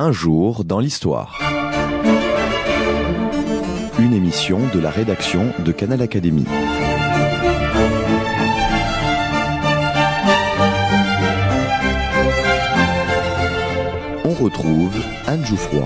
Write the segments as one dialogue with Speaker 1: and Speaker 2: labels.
Speaker 1: Un jour dans l'histoire. Une émission de la rédaction de Canal Académie. On retrouve Anne Jouffroy.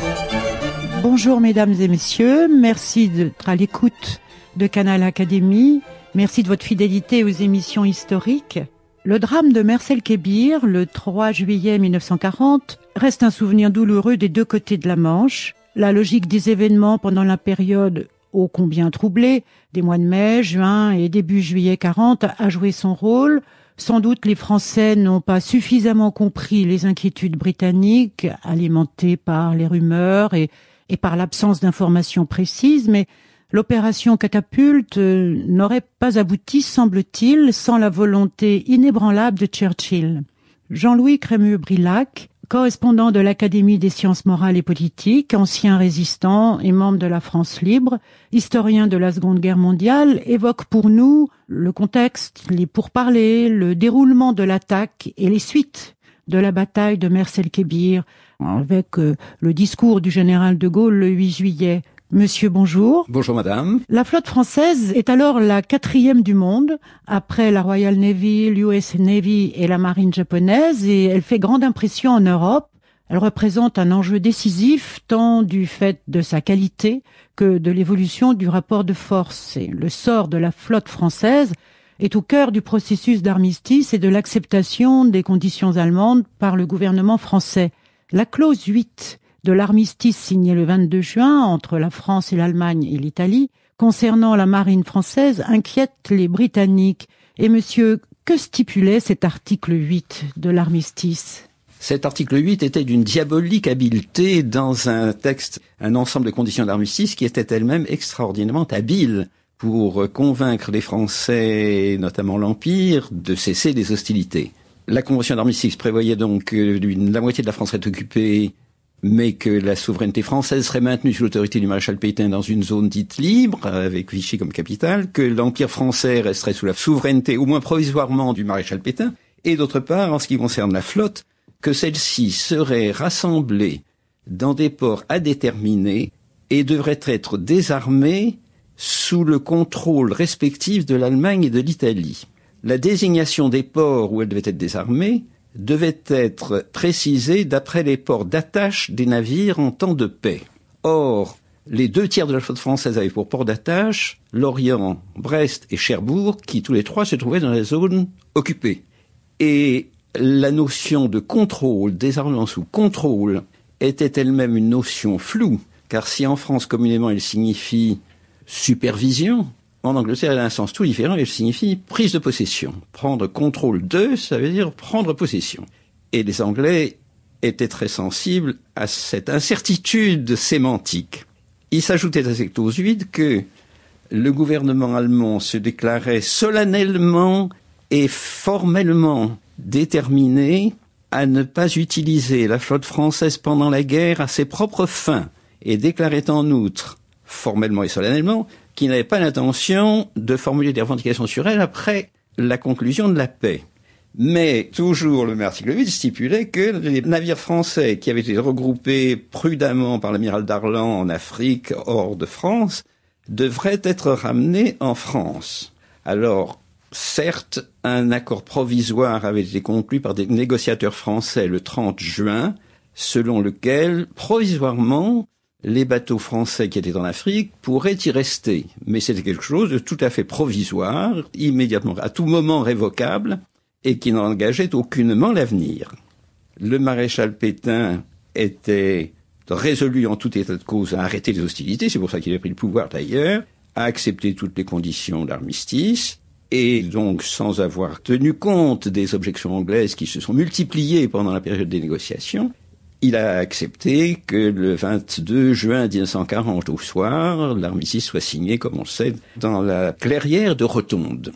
Speaker 2: Bonjour mesdames et messieurs, merci d'être à l'écoute de Canal Académie. Merci de votre fidélité aux émissions historiques. Le drame de Mers-el-Kébir, le 3 juillet 1940, reste un souvenir douloureux des deux côtés de la Manche. La logique des événements pendant la période ô combien troublée, des mois de mai, juin et début juillet 40, a joué son rôle. Sans doute les Français n'ont pas suffisamment compris les inquiétudes britanniques, alimentées par les rumeurs et par l'absence d'informations précises, mais l'opération Catapulte n'aurait pas abouti, semble-t-il, sans la volonté inébranlable de Churchill. Jean-Louis Crémieux-Brillac, correspondant de l'Académie des sciences morales et politiques, ancien résistant et membre de la France libre, historien de la Seconde Guerre mondiale, évoque pour nous le contexte, les pourparlers, le déroulement de l'attaque et les suites de la bataille de Mers-el-Kébir, avec le discours du général de Gaulle le 8 juillet. Monsieur, bonjour.
Speaker 3: Bonjour, madame.
Speaker 2: La flotte française est alors la 4e du monde, après la Royal Navy, l'US Navy et la marine japonaise, et elle fait grande impression en Europe. Elle représente un enjeu décisif, tant du fait de sa qualité que de l'évolution du rapport de force. Et le sort de la flotte française est au cœur du processus d'armistice et de l'acceptation des conditions allemandes par le gouvernement français. La clause 8 de l'armistice signé le 22 juin entre la France et l'Allemagne et l'Italie, concernant la marine française, inquiète les Britanniques. Et monsieur, que stipulait cet article 8 de l'armistice ?
Speaker 3: Cet article 8 était d'une diabolique habileté dans un texte, un ensemble de conditions d'armistice qui étaient elles-mêmes extraordinairement habiles pour convaincre les Français, notamment l'Empire, de cesser les hostilités. La convention d'armistice prévoyait donc que la moitié de la France serait occupée, mais que la souveraineté française serait maintenue sous l'autorité du maréchal Pétain dans une zone dite libre, avec Vichy comme capitale, que l'Empire français resterait sous la souveraineté, au moins provisoirement, du maréchal Pétain, et d'autre part, en ce qui concerne la flotte, que celle-ci serait rassemblée dans des ports à déterminer et devrait être désarmée sous le contrôle respectif de l'Allemagne et de l'Italie. La désignation des ports où elle devait être désarmée devait être précisé d'après les ports d'attache des navires en temps de paix. Or, les 2/3 de la flotte française avaient pour port d'attache Lorient, Brest et Cherbourg, qui tous les trois se trouvaient dans la zone occupée. Et la notion de contrôle, désarmement sous contrôle, était elle-même une notion floue, car si en France communément elle signifie supervision, en Angleterre, elle a un sens tout différent, elle signifie prise de possession. Prendre contrôle de, ça veut dire prendre possession. Et les Anglais étaient très sensibles à cette incertitude sémantique. Il s'ajoutait à cette clause 8 que le gouvernement allemand se déclarait solennellement et formellement déterminé à ne pas utiliser la flotte française pendant la guerre à ses propres fins, et déclarait en outre, formellement et solennellement, qui n'avait pas l'intention de formuler des revendications sur elle après la conclusion de la paix. Mais toujours le même article 8 stipulait que les navires français qui avaient été regroupés prudemment par l'amiral Darlan en Afrique, hors de France, devraient être ramenés en France. Alors, certes, un accord provisoire avait été conclu par des négociateurs français le 30 juin, selon lequel, provisoirement, les bateaux français qui étaient en Afrique pourraient y rester. Mais c'était quelque chose de tout à fait provisoire, immédiatement, à tout moment révocable, et qui n'engageait aucunement l'avenir. Le maréchal Pétain était résolu en tout état de cause à arrêter les hostilités, c'est pour ça qu'il a pris le pouvoir d'ailleurs, à accepter toutes les conditions d'armistice, et donc sans avoir tenu compte des objections anglaises qui se sont multipliées pendant la période des négociations, il a accepté que le 22 juin 1940 au soir, l'armistice soit signé, comme on le sait, dans la clairière de Rotonde.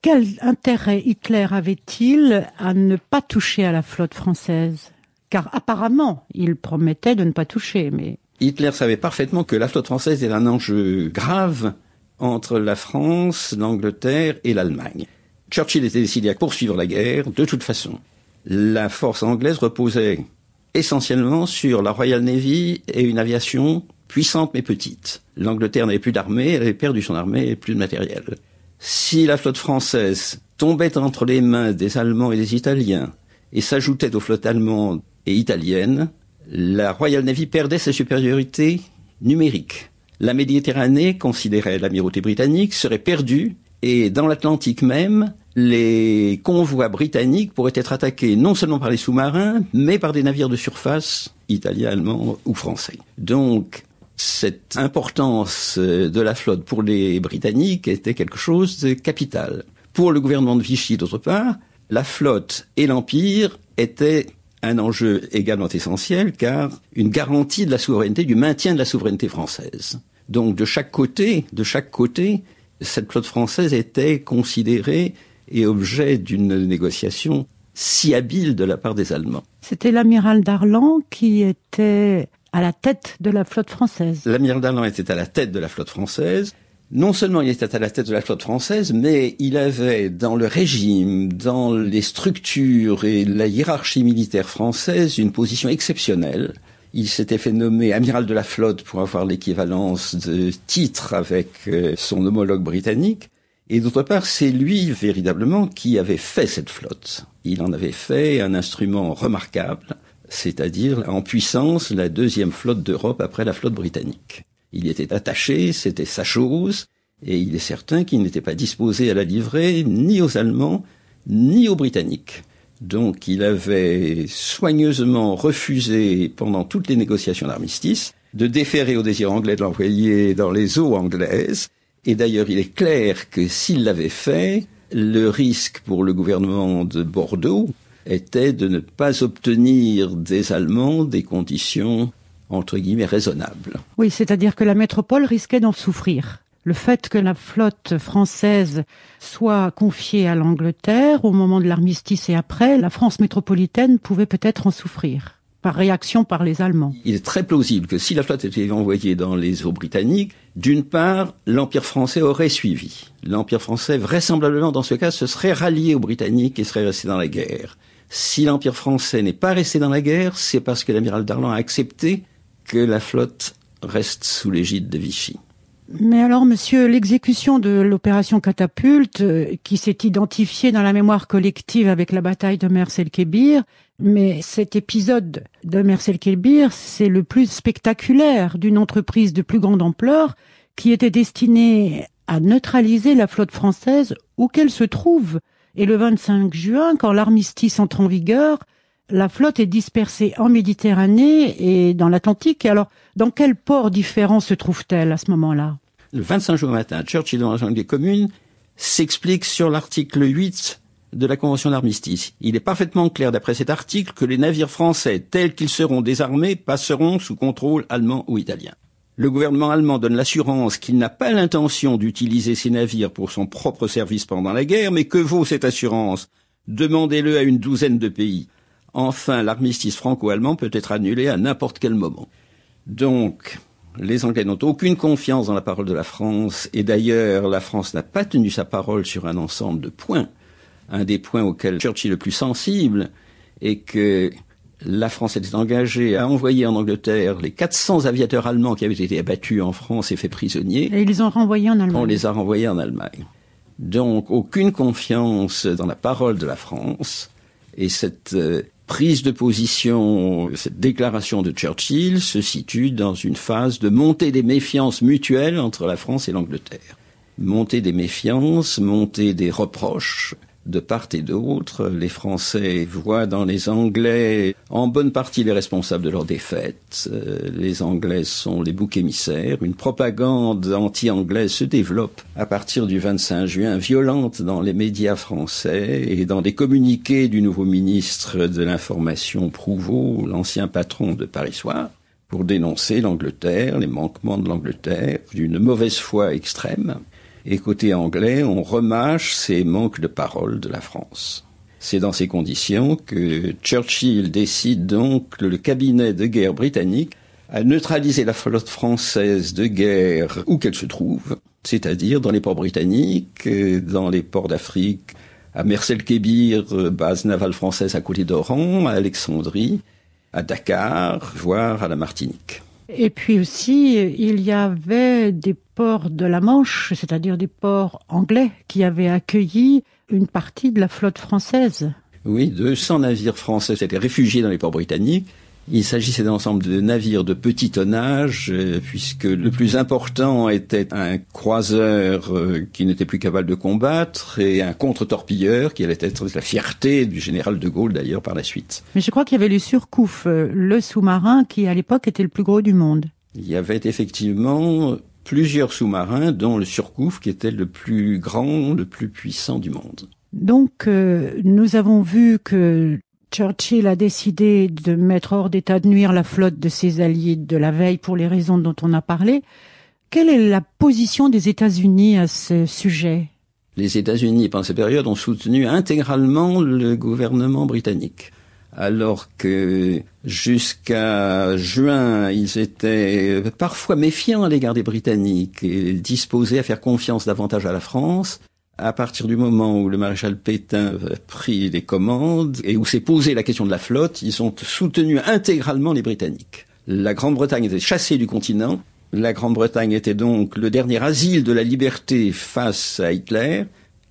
Speaker 2: Quel intérêt Hitler avait-il à ne pas toucher à la flotte française ? Car apparemment, il promettait de ne pas toucher, mais...
Speaker 3: Hitler savait parfaitement que la flotte française était un enjeu grave entre la France, l'Angleterre et l'Allemagne. Churchill était décidé à poursuivre la guerre de toute façon. La force anglaise reposait essentiellement sur la Royal Navy et une aviation puissante mais petite. L'Angleterre n'avait plus d'armée, elle avait perdu son armée et plus de matériel. Si la flotte française tombait entre les mains des Allemands et des Italiens et s'ajoutait aux flottes allemandes et italiennes, la Royal Navy perdait sa supériorité numérique. La Méditerranée, considérait l'amirauté britannique, serait perdue et dans l'Atlantique même, les convois britanniques pourraient être attaqués non seulement par les sous-marins, mais par des navires de surface italiens, allemands ou français. Donc, cette importance de la flotte pour les Britanniques était quelque chose de capital. Pour le gouvernement de Vichy, d'autre part, la flotte et l'Empire étaient un enjeu également essentiel, car une garantie de la souveraineté, du maintien de la souveraineté française. Donc, de chaque côté, cette flotte française était considérée et objet d'une négociation si habile de la part des Allemands.
Speaker 2: C'était l'amiral Darlan qui était à la tête de la flotte française.
Speaker 3: L'amiral Darlan était à la tête de la flotte française. Non seulement il était à la tête de la flotte française, mais il avait dans le régime, dans les structures et la hiérarchie militaire française une position exceptionnelle. Il s'était fait nommer amiral de la flotte pour avoir l'équivalence de titre avec son homologue britannique. Et d'autre part, c'est lui véritablement qui avait fait cette flotte. Il en avait fait un instrument remarquable, c'est-à-dire en puissance la deuxième flotte d'Europe après la flotte britannique. Il y était attaché, c'était sa chose, et il est certain qu'il n'était pas disposé à la livrer ni aux Allemands, ni aux Britanniques. Donc il avait soigneusement refusé, pendant toutes les négociations d'armistice, de déférer au désir anglais de l'envoyer dans les eaux anglaises. Et d'ailleurs, il est clair que s'il l'avait fait, le risque pour le gouvernement de Bordeaux était de ne pas obtenir des Allemands des conditions entre guillemets raisonnable.
Speaker 2: Oui, c'est-à-dire que la métropole risquait d'en souffrir. Le fait que la flotte française soit confiée à l'Angleterre au moment de l'armistice et après, la France métropolitaine pouvait peut-être en souffrir, par réaction par les Allemands.
Speaker 3: Il est très plausible que si la flotte était envoyée dans les eaux britanniques, d'une part, l'Empire français aurait suivi. L'Empire français, vraisemblablement dans ce cas, se serait rallié aux Britanniques et serait resté dans la guerre. Si l'Empire français n'est pas resté dans la guerre, c'est parce que l'amiral Darlan a accepté que la flotte reste sous l'égide de Vichy.
Speaker 2: Mais alors, monsieur, l'exécution de l'opération Catapulte, qui s'est identifiée dans la mémoire collective avec la bataille de Mers-el-Kébir, mais cet épisode de Mers-el-Kébir, c'est le plus spectaculaire d'une entreprise de plus grande ampleur qui était destinée à neutraliser la flotte française où qu'elle se trouve. Et le 25 juin, quand l'armistice entre en vigueur, la flotte est dispersée en Méditerranée et dans l'Atlantique. Alors, dans quel port différent se trouve-t-elle à ce moment-là?
Speaker 3: Le 25 juin matin, Churchill, dans la Chambre des communes, s'explique sur l'article 8 de la Convention d'armistice. Il est parfaitement clair d'après cet article que les navires français, tels qu'ils seront désarmés, passeront sous contrôle allemand ou italien. Le gouvernement allemand donne l'assurance qu'il n'a pas l'intention d'utiliser ces navires pour son propre service pendant la guerre, mais que vaut cette assurance? Demandez-le à une douzaine de pays. Enfin, l'armistice franco-allemand peut être annulé à n'importe quel moment. Donc, les Anglais n'ont aucune confiance dans la parole de la France, et d'ailleurs, la France n'a pas tenu sa parole sur un ensemble de points. Un des points auxquels Churchill est le plus sensible est que la France était engagée à envoyer en Angleterre les 400 aviateurs allemands qui avaient été abattus en France et faits prisonniers.
Speaker 2: Et ils les ont renvoyés en Allemagne.
Speaker 3: On les a renvoyés en Allemagne. Donc, aucune confiance dans la parole de la France, et cette prise de position, cette déclaration de Churchill se situe dans une phase de montée des méfiances mutuelles entre la France et l'Angleterre. Montée des méfiances, montée des reproches de part et d'autre. Les Français voient dans les Anglais en bonne partie les responsables de leur défaite. Les Anglais sont les boucs émissaires. Une propagande anti-anglaise se développe à partir du 25 juin, violente dans les médias français et dans des communiqués du nouveau ministre de l'Information Prouveau, l'ancien patron de Paris Soir, pour dénoncer l'Angleterre, les manquements de l'Angleterre, d'une mauvaise foi extrême. Et côté anglais, on remâche ces manques de parole de la France. C'est dans ces conditions que Churchill décide donc, le cabinet de guerre britannique, à neutraliser la flotte française de guerre où qu'elle se trouve, c'est-à-dire dans les ports britanniques, dans les ports d'Afrique, à Mers-el-Kébir, base navale française à côté d'Oran, à Alexandrie, à Dakar, voire à la Martinique.
Speaker 2: Et puis aussi, il y avait des ports de la Manche, c'est-à-dire des ports anglais, qui avaient accueilli une partie de la flotte française.
Speaker 3: Oui, 200 navires français s'étaient réfugiés dans les ports britanniques. Il s'agissait d'un ensemble de navires de petit tonnage, puisque le plus important était un croiseur qui n'était plus capable de combattre et un contre-torpilleur qui allait être la fierté du général de Gaulle d'ailleurs par la suite.
Speaker 2: Mais je crois qu'il y avait le Surcouf, le sous-marin qui à l'époque était le plus gros du monde.
Speaker 3: Il y avait effectivement plusieurs sous-marins, dont le Surcouf qui était le plus grand, le plus puissant du monde.
Speaker 2: Donc nous avons vu que Churchill a décidé de mettre hors d'état de nuire la flotte de ses alliés de la veille pour les raisons dont on a parlé. Quelle est la position des États-Unis à ce sujet ?
Speaker 3: Les États-Unis, pendant cette période, ont soutenu intégralement le gouvernement britannique. Alors que jusqu'à juin, ils étaient parfois méfiants à l'égard des Britanniques et disposés à faire confiance davantage à la France. À partir du moment où le maréchal Pétain a pris les commandes et où s'est posée la question de la flotte, ils ont soutenu intégralement les Britanniques. La Grande-Bretagne était chassée du continent. La Grande-Bretagne était donc le dernier asile de la liberté face à Hitler.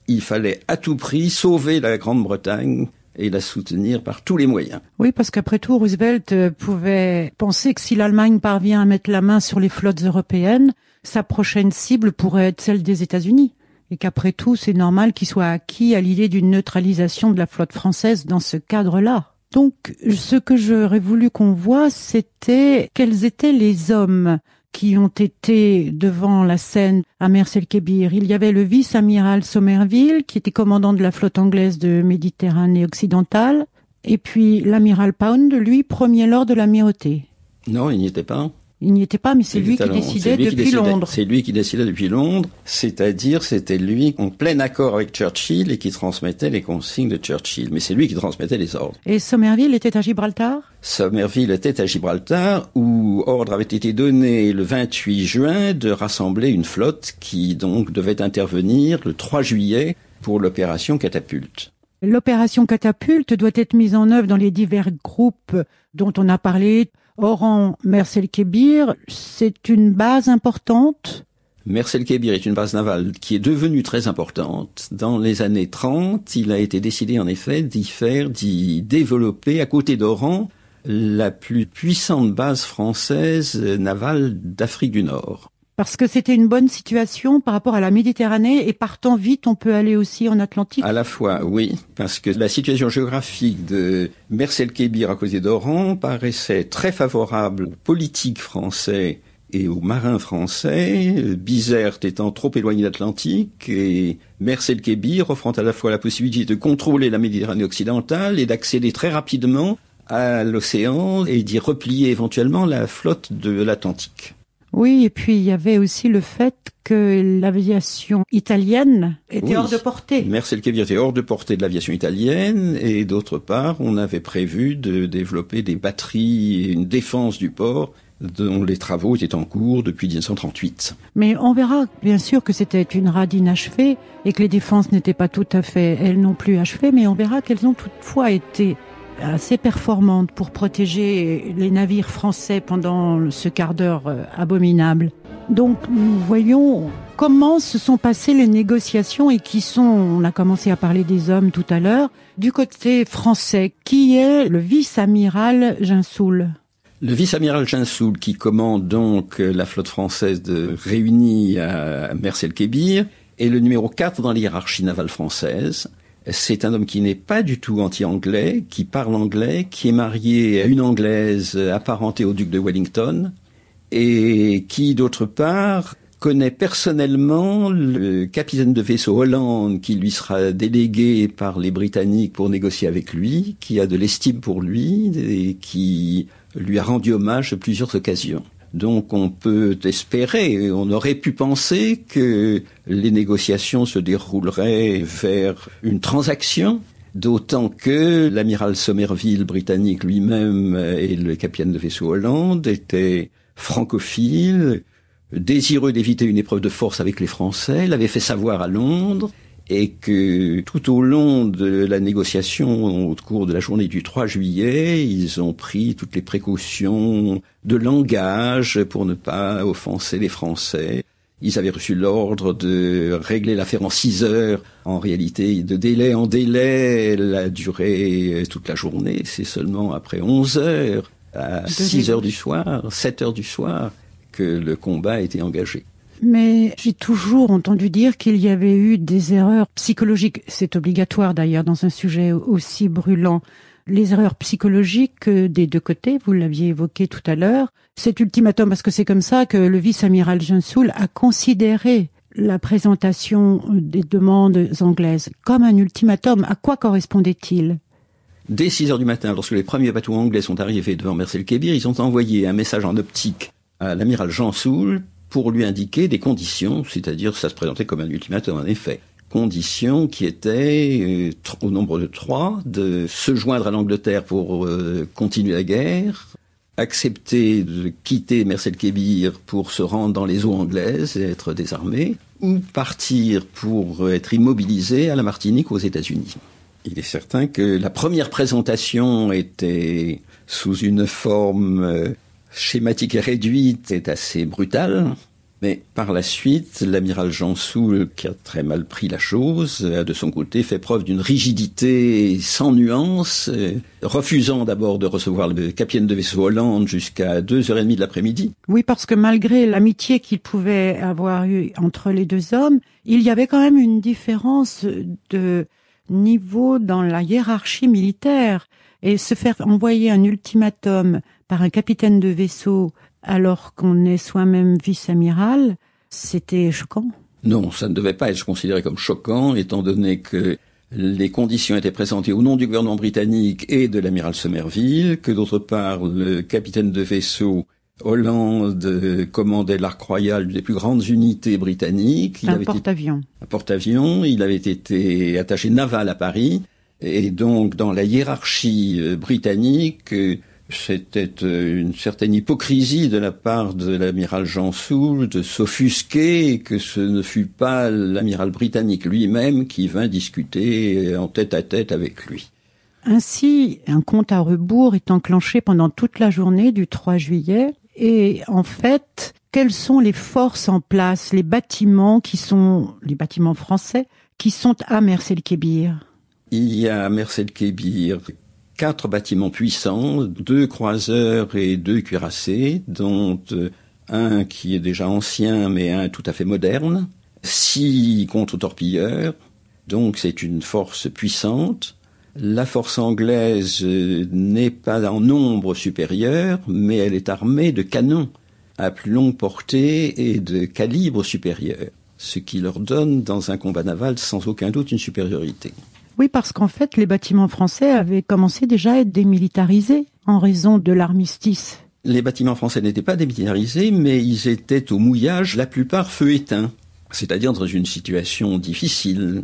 Speaker 3: Il fallait à tout prix sauver la Grande-Bretagne et la soutenir par tous les moyens.
Speaker 2: Oui, parce qu'après tout, Roosevelt pouvait penser que si l'Allemagne parvient à mettre la main sur les flottes européennes, sa prochaine cible pourrait être celle des États-Unis. Et qu'après tout, c'est normal qu'il soit acquis à l'idée d'une neutralisation de la flotte française dans ce cadre-là. Donc, ce que j'aurais voulu qu'on voit, c'était quels étaient les hommes qui ont été devant la scène à Mers-el-Kébir. Il y avait le vice-amiral Somerville, qui était commandant de la flotte anglaise de Méditerranée occidentale, et puis l'amiral Pound, lui, premier lord de l'amirauté.
Speaker 3: Non, il n'y était pas.
Speaker 2: Il n'y était pas, mais c'est lui qui décidait depuis Londres.
Speaker 3: C'est lui qui décidait depuis Londres, c'est-à-dire c'était lui en plein accord avec Churchill et qui transmettait les consignes de Churchill. Mais c'est lui qui transmettait les ordres.
Speaker 2: Et Somerville était à Gibraltar ?
Speaker 3: Somerville était à Gibraltar où ordre avait été donné le 28 juin de rassembler une flotte qui donc devait intervenir le 3 juillet pour l'opération Catapulte.
Speaker 2: L'opération Catapulte doit être mise en œuvre dans les divers groupes dont on a parlé. Oran, Mers-el-Kébir, c'est une base importante.
Speaker 3: Mers-el-Kébir est une base navale qui est devenue très importante. Dans les années 30, il a été décidé en effet d'y développer à côté d'Oran la plus puissante base française navale d'Afrique du Nord.
Speaker 2: Parce que c'était une bonne situation par rapport à la Méditerranée et partant vite, on peut aller aussi en Atlantique.
Speaker 3: À la fois, oui, parce que la situation géographique de Mers-el-Kébir à côté d'Oran paraissait très favorable aux politiques français et aux marins français, Bizerte étant trop éloigné de l'Atlantique et Mers-el-Kébir offrant à la fois la possibilité de contrôler la Méditerranée occidentale et d'accéder très rapidement à l'océan et d'y replier éventuellement la flotte de l'Atlantique.
Speaker 2: Oui, et puis il y avait aussi le fait que l'aviation italienne était hors de portée.
Speaker 3: Mers-el-Kébir était hors de portée de l'aviation italienne et d'autre part, on avait prévu de développer des batteries et une défense du port dont les travaux étaient en cours depuis 1938.
Speaker 2: Mais on verra bien sûr que c'était une rade inachevée et que les défenses n'étaient pas tout à fait, elles non plus, achevées, mais on verra qu'elles ont toutefois été assez performante pour protéger les navires français pendant ce quart d'heure abominable. Donc nous voyons comment se sont passées les négociations et qui sont, on a commencé à parler des hommes tout à l'heure, du côté français, qui est le vice-amiral Gensoul.
Speaker 3: Le vice-amiral Gensoul qui commande donc la flotte française réunie à Mers-el-Kébir est le numéro 4 dans la hiérarchie navale française. C'est un homme qui n'est pas du tout anti-anglais, qui parle anglais, qui est marié à une Anglaise apparentée au duc de Wellington, et qui, d'autre part, connaît personnellement le capitaine de vaisseau Holland qui lui sera délégué par les Britanniques pour négocier avec lui, qui a de l'estime pour lui et qui lui a rendu hommage à plusieurs occasions. Donc on peut espérer, on aurait pu penser que les négociations se dérouleraient vers une transaction, d'autant que l'amiral Somerville britannique lui-même et le capitaine de vaisseau Holland étaient francophiles, désireux d'éviter une épreuve de force avec les Français, l'avaient fait savoir à Londres, et que tout au long de la négociation, au cours de la journée du 3 juillet, ils ont pris toutes les précautions de langage pour ne pas offenser les Français. Ils avaient reçu l'ordre de régler l'affaire en 6 heures. En réalité, de délai en délai, elle a duré toute la journée. C'est seulement après 11 heures, à 6 heures du soir, 7 heures du soir, que le combat a été engagé.
Speaker 2: Mais j'ai toujours entendu dire qu'il y avait eu des erreurs psychologiques. C'est obligatoire d'ailleurs dans un sujet aussi brûlant. Les erreurs psychologiques des deux côtés, vous l'aviez évoqué tout à l'heure. Cet ultimatum, parce que c'est comme ça que le vice-amiral Gensoul a considéré la présentation des demandes anglaises comme un ultimatum. À quoi correspondait-il ?
Speaker 3: Dès 6 heures du matin, lorsque les premiers bateaux anglais sont arrivés devant Mers-el-Kébir, ils ont envoyé un message en optique à l'amiral Gensoul pour lui indiquer des conditions, c'est-à-dire ça se présentait comme un ultimatum en effet. Conditions qui étaient, au nombre de 3, de se joindre à l'Angleterre pour continuer la guerre, accepter de quitter Mers-el-Kébir pour se rendre dans les eaux anglaises et être désarmé, ou partir pour être immobilisé à la Martinique aux États-Unis. Il est certain que la première présentation était sous une forme schématique et réduite, est assez brutale. Mais par la suite, l'amiral Gensoul, qui a très mal pris la chose, a de son côté fait preuve d'une rigidité sans nuance, refusant d'abord de recevoir le capitaine de vaisseau Hollande jusqu'à 2h30 de l'après-midi.
Speaker 2: Oui, parce que malgré l'amitié qu'il pouvait avoir eue entre les deux hommes, il y avait quand même une différence de niveau dans la hiérarchie militaire. Et se faire envoyer un ultimatum par un capitaine de vaisseau alors qu'on est soi-même vice-amiral, c'était choquant.
Speaker 3: Non, ça ne devait pas être considéré comme choquant, étant donné que les conditions étaient présentées au nom du gouvernement britannique et de l'amiral Somerville, que d'autre part, le capitaine de vaisseau Hollande commandait l'Ark Royal, une des plus grandes unités britanniques.
Speaker 2: Un porte-avions.
Speaker 3: Un porte-avions, il avait été attaché naval à Paris, et donc dans la hiérarchie britannique, c'était une certaine hypocrisie de la part de l'amiral Gensoul de s'offusquer que ce ne fut pas l'amiral britannique lui-même qui vint discuter en tête-à-tête avec lui.
Speaker 2: Ainsi, un compte à rebours est enclenché pendant toute la journée du 3 juillet. Et en fait, quelles sont les forces en place, les bâtiments français, qui sont à Mers-el-Kébir ?
Speaker 3: Il y a à Mers-el-Kébir 4 bâtiments puissants, 2 croiseurs et 2 cuirassés, dont un qui est déjà ancien mais un tout à fait moderne, 6 contre-torpilleurs, donc c'est une force puissante. La force anglaise n'est pas en nombre supérieur, mais elle est armée de canons à plus longue portée et de calibre supérieur, ce qui leur donne dans un combat naval sans aucun doute une supériorité.
Speaker 2: Oui, parce qu'en fait, les bâtiments français avaient commencé déjà à être démilitarisés en raison de l'armistice.
Speaker 3: Les bâtiments français n'étaient pas démilitarisés, mais ils étaient au mouillage, la plupart feu éteint, c'est-à-dire dans une situation difficile.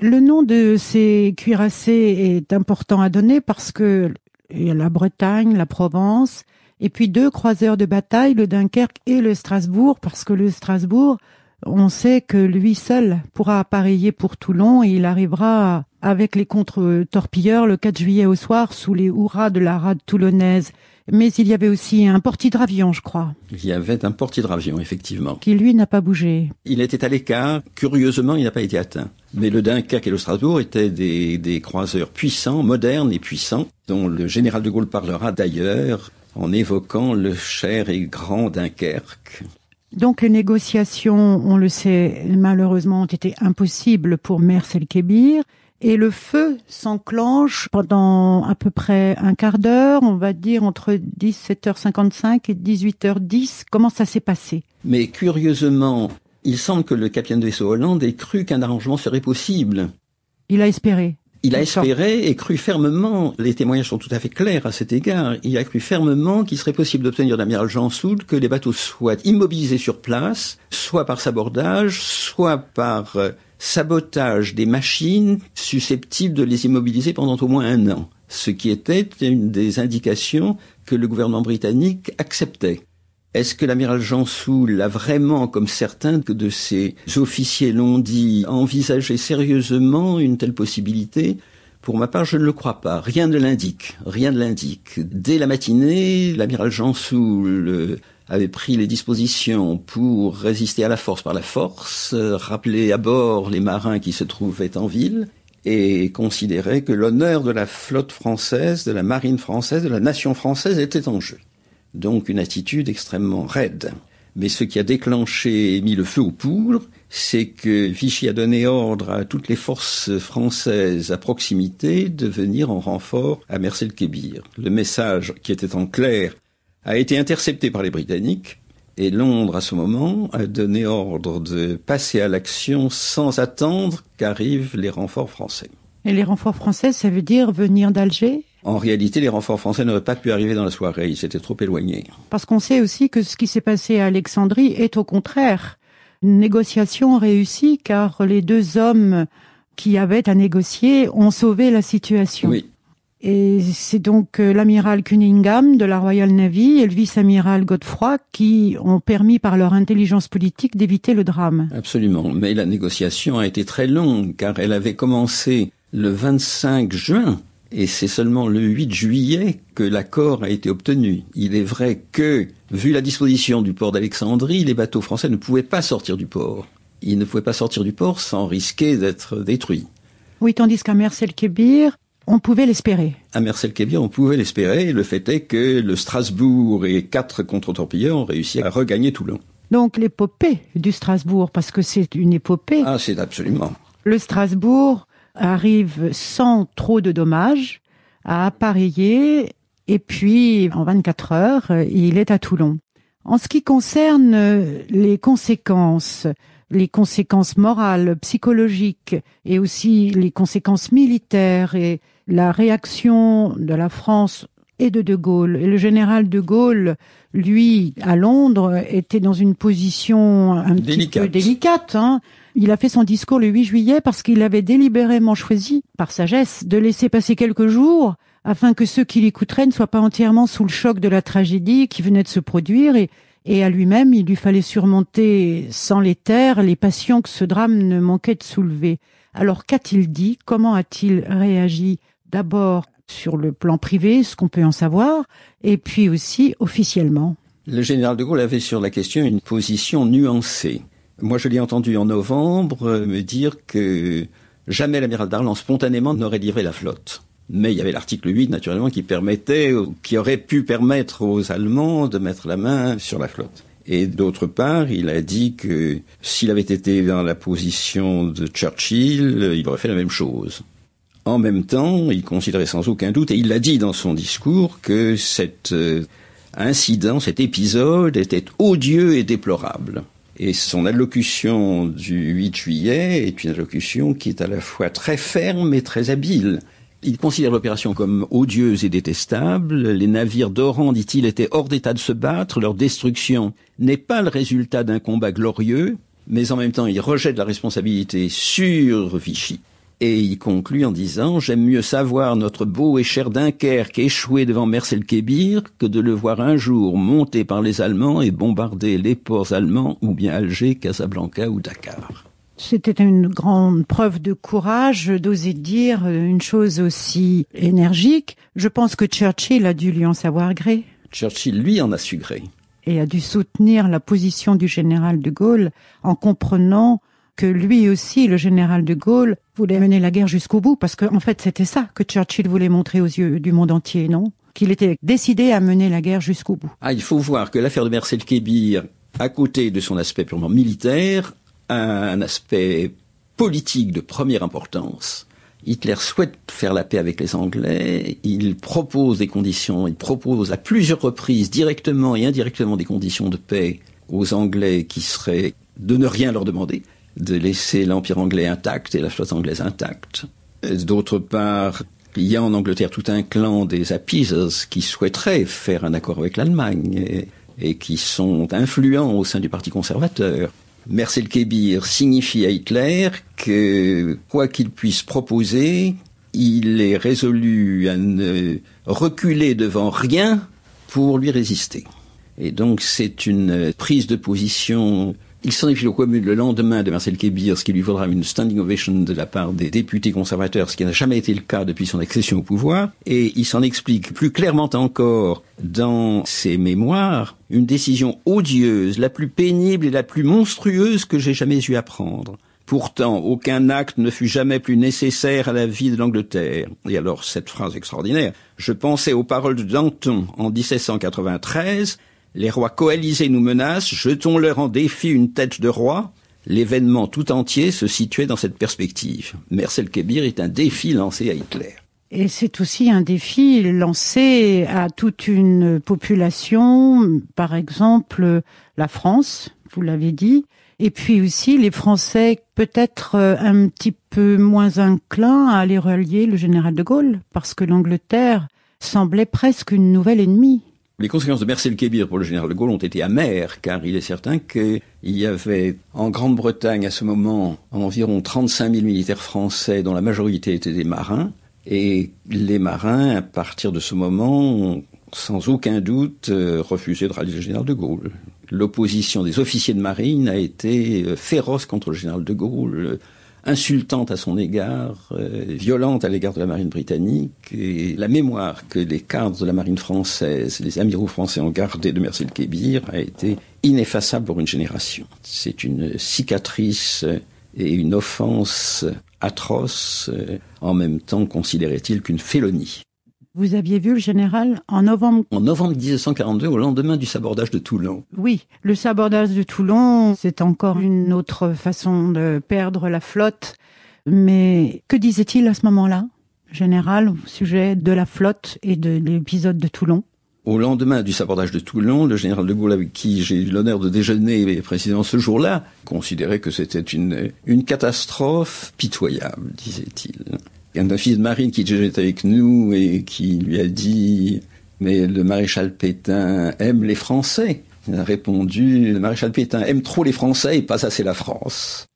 Speaker 2: Le nom de ces cuirassés est important à donner parce que il y a la Bretagne, la Provence, et puis 2 croiseurs de bataille, le Dunkerque et le Strasbourg, parce que le Strasbourg, on sait que lui seul pourra appareiller pour Toulon et il arrivera avec les contre-torpilleurs le 4 juillet au soir sous les hurrahs de la rade toulonnaise. Mais il y avait aussi un porte-hydravion, je crois.
Speaker 3: Il y avait un porte-hydravion, effectivement.
Speaker 2: Qui, lui, n'a pas bougé.
Speaker 3: Il était à l'écart. Curieusement, il n'a pas été atteint. Mais le Dunkerque et le Strasbourg étaient des croiseurs puissants, modernes et puissants, dont le général de Gaulle parlera d'ailleurs en évoquant le cher et grand Dunkerque.
Speaker 2: Donc les négociations, on le sait, malheureusement, ont été impossibles pour Mers-el-Kébir. Et le feu s'enclenche pendant à peu près un quart d'heure, on va dire entre 17h55 et 18h10. Comment ça s'est passé ?
Speaker 3: Mais curieusement, il semble que le capitaine de vaisseau Hollande ait cru qu'un arrangement serait possible.
Speaker 2: Il a espéré.
Speaker 3: Il a espéré et cru fermement, les témoignages sont tout à fait clairs à cet égard, il a cru fermement qu'il serait possible d'obtenir de l'amiral Gensoul que les bateaux soient immobilisés sur place, soit par sabordage, soit par sabotage des machines susceptibles de les immobiliser pendant au moins 1 an. Ce qui était une des indications que le gouvernement britannique acceptait. Est-ce que l'amiral Gensoul a vraiment, comme certains de ses officiers l'ont dit, envisagé sérieusement une telle possibilité ? Pour ma part, je ne le crois pas. Rien ne l'indique. Dès la matinée, l'amiral Gensoul avait pris les dispositions pour résister à la force par la force, rappeler à bord les marins qui se trouvaient en ville, et considérait que l'honneur de la flotte française, de la marine française, de la nation française était en jeu. Donc une attitude extrêmement raide. Mais ce qui a déclenché et mis le feu aux poudres, c'est que Vichy a donné ordre à toutes les forces françaises à proximité de venir en renfort à Mers-el-Kébir. Le message, qui était en clair, a été intercepté par les Britanniques, et Londres, à ce moment, a donné ordre de passer à l'action sans attendre qu'arrivent les renforts français.
Speaker 2: Et les renforts français, ça veut dire venir d'Alger ?
Speaker 3: En réalité, les renforts français n'auraient pas pu arriver dans la soirée, ils s'étaient trop éloignés.
Speaker 2: Parce qu'on sait aussi que ce qui s'est passé à Alexandrie est au contraire une négociation réussie, car les deux hommes qui avaient à négocier ont sauvé la situation.
Speaker 3: Oui.
Speaker 2: Et c'est donc l'amiral Cunningham de la Royal Navy et le vice-amiral Godefroy qui ont permis par leur intelligence politique d'éviter le drame.
Speaker 3: Absolument, mais la négociation a été très longue, car elle avait commencé le 25 juin, et c'est seulement le 8 juillet que l'accord a été obtenu. Il est vrai que, vu la disposition du port d'Alexandrie, les bateaux français ne pouvaient pas sortir du port. Ils ne pouvaient pas sortir du port sans risquer d'être détruits.
Speaker 2: Oui, tandis qu'à Mers-el-Kébir, on pouvait l'espérer.
Speaker 3: À Mers-el-Kébir, on pouvait l'espérer. Le fait est que le Strasbourg et 4 contre-torpilleurs ont réussi à regagner Toulon.
Speaker 2: Donc l'épopée du Strasbourg, parce que c'est une épopée.
Speaker 3: Ah, c'est absolument.
Speaker 2: Le Strasbourg arrive sans trop de dommages à appareiller, et puis en 24 heures, il est à Toulon. En ce qui concerne les conséquences morales, psychologiques, et aussi les conséquences militaires et la réaction de la France et de Gaulle. Et le général de Gaulle, lui, à Londres, était dans une position un petit peu délicate. Il a fait son discours le 8 juillet parce qu'il avait délibérément choisi, par sagesse, de laisser passer quelques jours afin que ceux qui l'écouteraient ne soient pas entièrement sous le choc de la tragédie qui venait de se produire. Et à lui-même, il lui fallait surmonter sans les taire les passions que ce drame ne manquait de soulever. Alors qu'a-t-il dit ? Comment a-t-il réagi ? D'abord sur le plan privé, ce qu'on peut en savoir, et puis aussi officiellement.
Speaker 3: Le général de Gaulle avait sur la question une position nuancée. Moi, je l'ai entendu en novembre me dire que jamais l'amiral Darlan spontanément n'aurait livré la flotte. Mais il y avait l'article 8, naturellement, qui aurait pu permettre aux Allemands de mettre la main sur la flotte. Et d'autre part, il a dit que s'il avait été dans la position de Churchill, il aurait fait la même chose. En même temps, il considérait sans aucun doute, et il l'a dit dans son discours, que cet incident, cet épisode était odieux et déplorable. Et son allocution du 8 juillet est une allocution qui est à la fois très ferme et très habile. Il considère l'opération comme odieuse et détestable. Les navires d'Oran, dit-il, étaient hors d'état de se battre. Leur destruction n'est pas le résultat d'un combat glorieux, mais en même temps, il rejette la responsabilité sur Vichy. Et il conclut en disant « J'aime mieux savoir notre beau et cher Dunkerque échouer devant Mers-el-Kébir que de le voir un jour monter par les Allemands et bombarder les ports allemands ou bien Alger, Casablanca ou Dakar. »
Speaker 2: C'était une grande preuve de courage d'oser dire une chose aussi énergique. Je pense que Churchill a dû lui en savoir gré.
Speaker 3: Churchill, lui, en a su gré.
Speaker 2: Et a dû soutenir la position du général de Gaulle en comprenant que lui aussi, le général de Gaulle, voulait mener la guerre jusqu'au bout, parce qu'en fait, c'était ça que Churchill voulait montrer aux yeux du monde entier, non ? Qu'il était décidé à mener la guerre jusqu'au bout.
Speaker 3: Ah, il faut voir que l'affaire de Mers-el-Kébir, à côté de son aspect purement militaire, a un aspect politique de première importance. Hitler souhaite faire la paix avec les Anglais, il propose des conditions, il propose à plusieurs reprises, directement et indirectement, des conditions de paix aux Anglais qui seraient de ne rien leur demander, de laisser l'Empire anglais intact et la flotte anglaise intacte. D'autre part, il y a en Angleterre tout un clan des appeasers qui souhaiteraient faire un accord avec l'Allemagne et qui sont influents au sein du Parti conservateur. Mers-el-Kébir signifie à Hitler que, quoi qu'il puisse proposer, il est résolu à ne reculer devant rien pour lui résister. Et donc c'est une prise de position. Il s'en explique aux communes le lendemain de Marcel Kébir, ce qui lui vaudra une standing ovation de la part des députés conservateurs, ce qui n'a jamais été le cas depuis son accession au pouvoir. Et il s'en explique plus clairement encore dans ses mémoires, une décision odieuse, la plus pénible et la plus monstrueuse que j'ai jamais eu à prendre. Pourtant, aucun acte ne fut jamais plus nécessaire à la vie de l'Angleterre. Et alors, cette phrase extraordinaire. Je pensais aux paroles de Danton en 1793. Les rois coalisés nous menacent, jetons-leur en défi une tête de roi. L'événement tout entier se situait dans cette perspective. Marcel Kébir est un défi lancé à Hitler.
Speaker 2: Et c'est aussi un défi lancé à toute une population, par exemple la France, vous l'avez dit, et puis aussi les Français peut-être un petit peu moins inclins à aller relier le général de Gaulle, parce que l'Angleterre semblait presque une nouvelle ennemie.
Speaker 3: Les conséquences de Marcel Kébir pour le général de Gaulle ont été amères, car il est certain qu'il y avait en Grande-Bretagne à ce moment environ 35 000 militaires français dont la majorité étaient des marins, et les marins, à partir de ce moment, ont sans aucun doute refusé de rallier le général de Gaulle. L'opposition des officiers de marine a été féroce contre le général de Gaulle, insultante à son égard, violente à l'égard de la marine britannique, et la mémoire que les cadres de la marine française, les amiraux français ont gardée de Marcel Kébir a été ineffaçable pour une génération. C'est une cicatrice et une offense atroce, en même temps considérait-il qu'une félonie.
Speaker 2: Vous aviez vu le général en novembre ?
Speaker 3: En novembre 1942, au lendemain du sabordage de Toulon.
Speaker 2: Oui, le sabordage de Toulon, c'est encore une autre façon de perdre la flotte. Mais que disait-il à ce moment-là, général, au sujet de la flotte et de l'épisode de Toulon ?
Speaker 3: Au lendemain du sabordage de Toulon, le général de Gaulle, avec qui j'ai eu l'honneur de déjeuner précisément ce jour-là, considérait que c'était une catastrophe pitoyable, disait-il. Il y a un officier de marine qui était avec nous et qui lui a dit « Mais le maréchal Pétain aime les Français ». Il a répondu « Le maréchal Pétain aime trop les Français et pas assez la France ».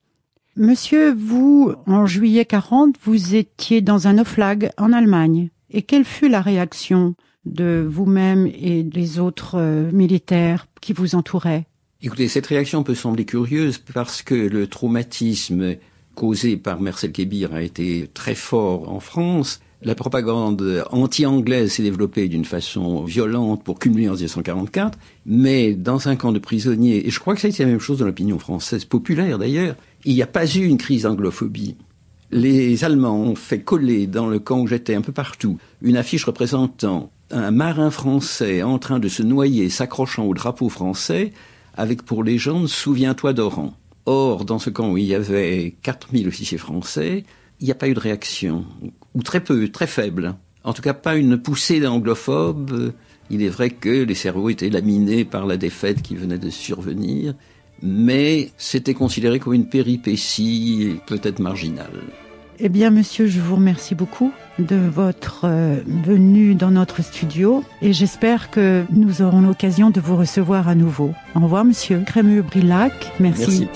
Speaker 2: Monsieur, vous, en juillet 40, vous étiez dans un naufrage en Allemagne. Et quelle fut la réaction de vous-même et des autres militaires qui vous entouraient ?
Speaker 3: Écoutez, cette réaction peut sembler curieuse parce que le traumatisme causé par Marcel Kébir a été très fort en France. La propagande anti-anglaise s'est développée d'une façon violente pour culminer en 1944, mais dans un camp de prisonniers, et je crois que ça a été la même chose dans l'opinion française, populaire d'ailleurs, il n'y a pas eu une crise d'anglophobie. Les Allemands ont fait coller dans le camp où j'étais un peu partout une affiche représentant un marin français en train de se noyer, s'accrochant au drapeau français, avec pour légende « Souviens-toi d'Oran ». Or, dans ce camp où il y avait 4000 officiers français, il n'y a pas eu de réaction, ou très peu, très faible. En tout cas, pas une poussée d'anglophobe. Il est vrai que les cerveaux étaient laminés par la défaite qui venait de survenir, mais c'était considéré comme une péripétie peut-être marginale.
Speaker 2: Eh bien, monsieur, je vous remercie beaucoup de votre venue dans notre studio et j'espère que nous aurons l'occasion de vous recevoir à nouveau. Au revoir, monsieur Crémieux-Brillac. Merci.
Speaker 3: Merci.